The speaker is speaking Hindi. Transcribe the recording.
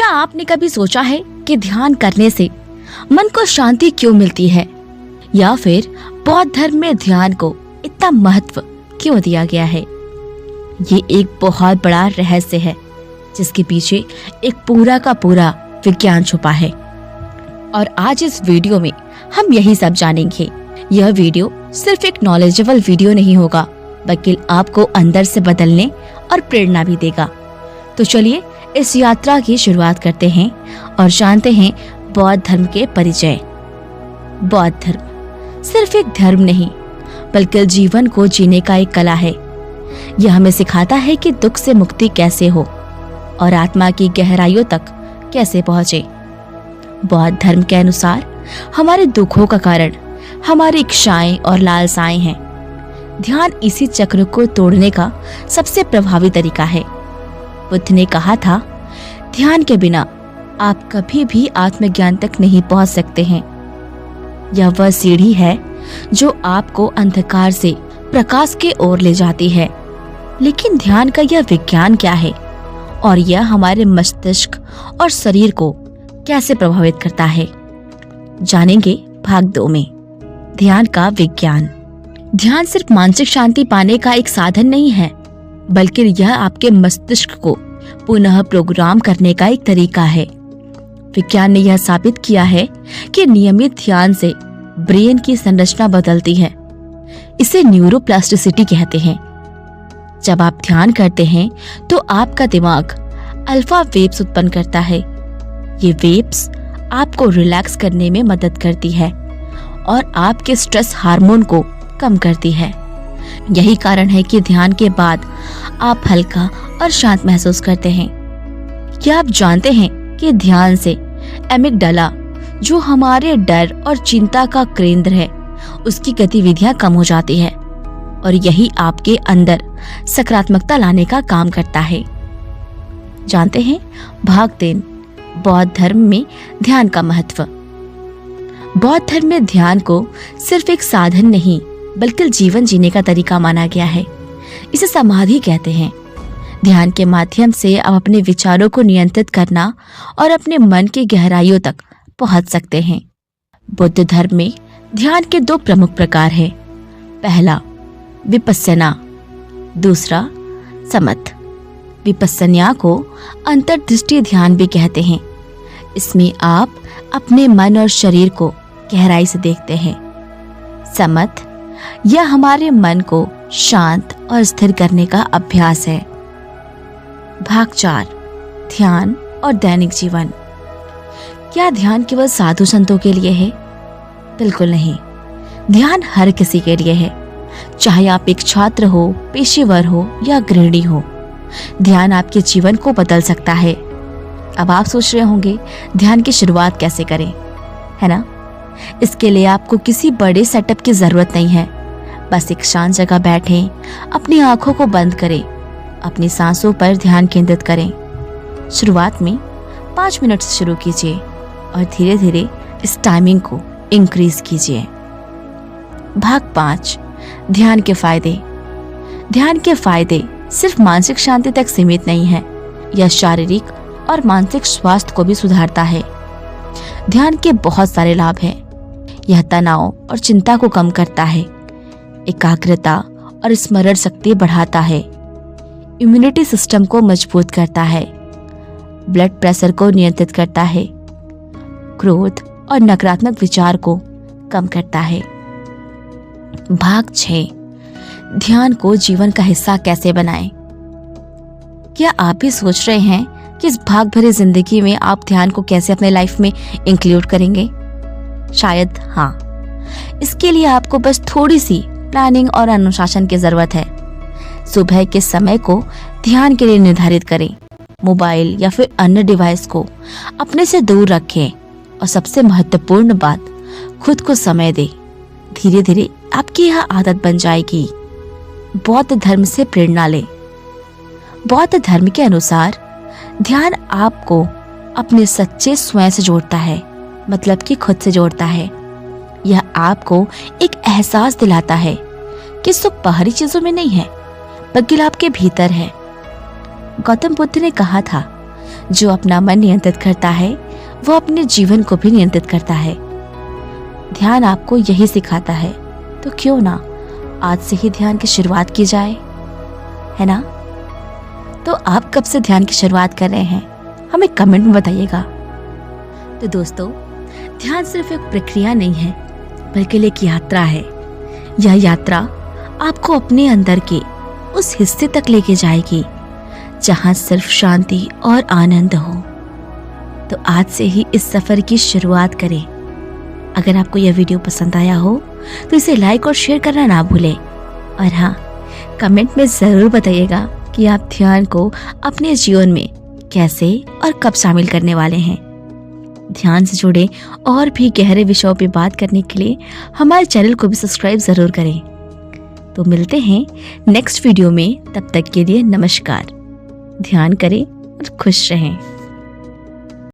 क्या आपने कभी सोचा है कि ध्यान करने से मन को शांति क्यों मिलती है, या फिर बौद्ध धर्म में ध्यान को इतना महत्व क्यों दिया गया है? ये एक बहुत बड़ा रहस्य है जिसके पीछे एक पूरा का पूरा विज्ञान छुपा है। और आज इस वीडियो में हम यही सब जानेंगे। यह वीडियो सिर्फ एक नॉलेजेबल वीडियो नहीं होगा, बल्कि आपको अंदर से बदलने और प्रेरणा भी देगा। तो चलिए इस यात्रा की शुरुआत करते हैं और जानते हैं बौद्ध धर्म के परिचय। बौद्ध धर्म सिर्फ एक धर्म नहीं, बल्कि जीवन को जीने का एक कला है। यह हमें सिखाता है कि दुख से मुक्ति कैसे हो और आत्मा की गहराइयों तक कैसे पहुंचे। बौद्ध धर्म के अनुसार हमारे दुखों का कारण हमारी इच्छाएं और लालसाएं हैं। ध्यान इसी चक्र को तोड़ने का सबसे प्रभावी तरीका है। बुद्ध ने कहा था, ध्यान के बिना आप कभी भी आत्मज्ञान तक नहीं पहुंच सकते हैं। यह वह सीढ़ी है जो आपको अंधकार से प्रकाश की ओर ले जाती है। लेकिन ध्यान का यह विज्ञान क्या है और यह हमारे मस्तिष्क और शरीर को कैसे प्रभावित करता है, जानेंगे भाग 2 में। ध्यान का विज्ञान। ध्यान सिर्फ मानसिक शांति पाने का एक साधन नहीं है, बल्कि यह आपके मस्तिष्क को पुनः प्रोग्राम करने का एक तरीका है। विज्ञान ने यह साबित किया है कि नियमित ध्यान से ब्रेन की संरचना बदलती है। इसे न्यूरोप्लास्टिसिटी कहते हैं। जब आप ध्यान करते हैं तो आपका दिमाग अल्फा वेव्स उत्पन्न करता है। ये वेव्स आपको रिलैक्स करने में मदद करती है और आपके स्ट्रेस हार्मोन को कम करती है। यही कारण है कि ध्यान के बाद आप हल्का और शांत महसूस करते हैं। क्या आप जानते हैं कि ध्यान से एमिगडाला, जो हमारे डर और चिंता का केंद्र है, उसकी गतिविधियां कम हो जाती है और यही आपके अंदर सकारात्मकता लाने का काम करता है। जानते हैं भाग 3, बौद्ध धर्म में ध्यान का महत्व। बौद्ध धर्म में ध्यान को सिर्फ एक साधन नहीं, बल्कि जीवन जीने का तरीका माना गया है। इसे समाधि कहते हैं। ध्यान के माध्यम से आप अपने विचारों को नियंत्रित करना और अपने मन की गहराइयों तक पहुंच सकते हैं। बुद्ध धर्म में ध्यान के 2 प्रमुख प्रकार हैं। पहला विपस्सना, दूसरा समथ। विपस्सना को अंतर्दृष्टि ध्यान भी कहते हैं। इसमें आप अपने मन और शरीर को गहराई से देखते हैं। समथ यह हमारे मन को शांत और स्थिर करने का अभ्यास है। भाग 4, ध्यान और दैनिक जीवन। क्या ध्यान केवल साधु संतों के लिए है? बिल्कुल नहीं। ध्यान हर किसी के लिए है, चाहे आप एक छात्र हो, पेशेवर हो या गृहिणी हो। ध्यान आपके जीवन को बदल सकता है। अब आप सोच रहे होंगे ध्यान की शुरुआत कैसे करें, है ना? इसके लिए आपको किसी बड़े सेटअप की जरूरत नहीं है। बस एक शांत जगह बैठें, अपनी आंखों को बंद करें, अपनी सांसों पर ध्यान केंद्रित करें। शुरुआत में 5 मिनट से शुरू कीजिए और धीरे धीरे इस टाइमिंग को इंक्रीज कीजिए। भाग 5, ध्यान के फायदे। ध्यान के फायदे सिर्फ मानसिक शांति तक सीमित नहीं है, यह शारीरिक और मानसिक स्वास्थ्य को भी सुधारता है। ध्यान के बहुत सारे लाभ हैं। यह तनाव और चिंता को कम करता है, एकाग्रता और स्मरण शक्ति बढ़ाता है, इम्यूनिटी सिस्टम को मजबूत करता है, ब्लड प्रेशर को नियंत्रित करता है, क्रोध और नकारात्मक विचार को कम करता है। भाग 6, ध्यान को जीवन का हिस्सा कैसे बनाएं? क्या आप भी सोच रहे हैं कि इस भाग भरी जिंदगी में आप ध्यान को कैसे अपने लाइफ में इंक्लूड करेंगे? शायद हाँ। इसके लिए आपको बस थोड़ी सी प्लानिंग और अनुशासन की जरूरत है। सुबह के समय को ध्यान के लिए निर्धारित करें। मोबाइल या फिर अन्य डिवाइस को अपने से दूर रखें और सबसे महत्वपूर्ण बात, खुद को समय दें। धीरे धीरे आपकी यह आदत बन जाएगी। बौद्ध धर्म से प्रेरणा लें। बौद्ध धर्म के अनुसार ध्यान आपको अपने सच्चे स्वयं से जोड़ता है, मतलब कि खुद से जोड़ता है। यह आपको एक एहसास दिलाता है कि सुख बाहरी चीजों में नहीं है, बल्कि आपके भीतर है। गौतम बुद्ध ने कहा था, जो अपना मन नियंत्रित करता है वो अपने जीवन को भी नियंत्रित करता है। ध्यान आपको यही सिखाता है, तो क्यों ना आज से ही ध्यान की शुरुआत की जाए, है ना? तो आप कब से ध्यान की शुरुआत कर रहे हैं, हमें कमेंट में बताइएगा। तो दोस्तों, ध्यान सिर्फ एक प्रक्रिया नहीं है, बल्कि एक यात्रा है। यह यात्रा आपको अपने अंदर के उस हिस्से तक लेके जाएगी जहां सिर्फ शांति और आनंद हो। तो आज से ही इस सफर की शुरुआत करें। अगर आपको यह वीडियो पसंद आया हो तो इसे लाइक और शेयर करना ना भूलें। और हाँ, कमेंट में ज़रूर बताइएगा कि आप ध्यान को अपने जीवन में कैसे और कब शामिल करने वाले हैं। ध्यान से जुड़े और भी गहरे विषयों पर बात करने के लिए हमारे चैनल को भी सब्सक्राइब ज़रूर करें। तो मिलते हैं नेक्स्ट वीडियो में, तब तक के लिए नमस्कार। ध्यान करें और खुश रहें।